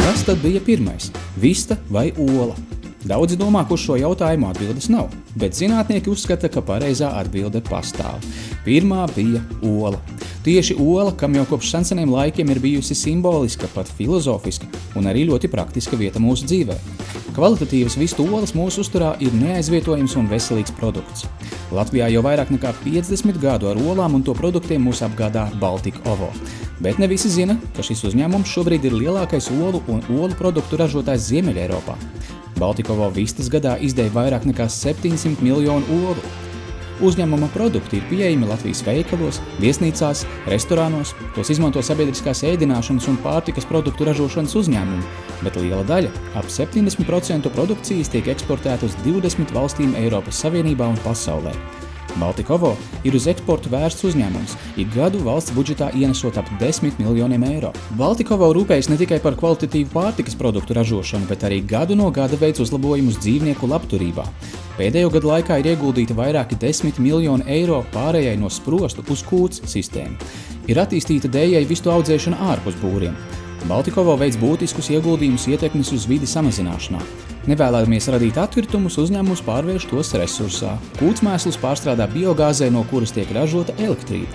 Kas tad bija pirmais? Vista vai ola? Daudzi domā, ka uz šo jautājumu atbildes nav, bet zinātnieki uzskata, ka pareizā atbilde pastāv. Pirmā bija ola. Tieši ola, kam jau kopš senseniem laikiem ir bijusi simboliska, pat filozofiska un arī ļoti praktiska vieta mūsu dzīvē. Kvalitatīvas vistu olas mūsu uzturā ir neaizvietojams un veselīgs produkts. Latvijā jau vairāk nekā 50 gadu ar olām un to produktiem mūs apgādā Baltika Ovo. Bet ne visi zina, ka šis uzņēmums šobrīd ir lielākais olu un olu produktu ražotājs Ziemeļa Eiropā. Baltika Ovo vistas gadā izdeva vairāk nekā 700 miljonu olu. Uzņēmuma produkti ir pieejami Latvijas veikalos, viesnīcās, restorānos, tos izmanto sabiedriskās ēdināšanas un pārtikas produktu ražošanas uzņēmumi, bet liela daļa, ap 70% produkcijas tiek eksportēta uz 20 valstīm Eiropas Savienībā un pasaulē. Baltika Ovo ir uz eksportu vērsts uzņēmums, ik gadu valsts budžetā ienesot ap 10 miljoniem eiro. Baltika Ovo rūpējas ne tikai par kvalitatīvu pārtikas produktu ražošanu, bet arī gadu no gada veic uzlabojumus dzīvnieku labturībā. Pēdējo gadu laikā ir ieguldīta vairāki 10 miljoni eiro pārējai no sprostu uz kūts sistēmu. Ir attīstīta dējai vistu audzēšana ārpus būriem. Baltika Ovo veic būtiskus ieguldījumus ietekmes uz vidi samazināšanā. Nevēlamies radīt atkritumus, uzņēmums pārvērš tos resursā. Kūtsmēslus pārstrādā biogāzē, no kuras tiek ražota elektrība.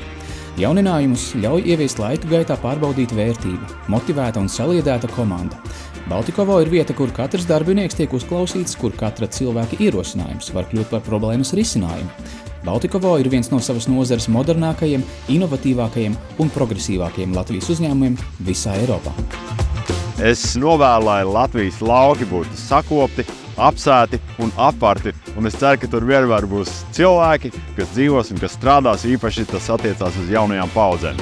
Jauninājumus ļauj ieviest laika gaitā pārbaudīt vērtību, motivēta un saliedēta komanda. Baltika Ovo ir vieta, kur katrs darbinieks tiek uzklausīts, kur katra cilvēka ierosinājums var kļūt par problēmas risinājumu. Baltika Ovo ir viens no savas nozares modernākajiem, inovatīvākajiem un progresīvākajiem Latvijas uzņēmumiem visā Eiropā. Es novēlu, lai Latvijas lauki būtu sakopti, apsēti un aparti, un es ceru, ka tur vienmēr būs cilvēki, kas dzīvos un kas strādās, īpaši tas attiecās uz jaunajām paudzēm.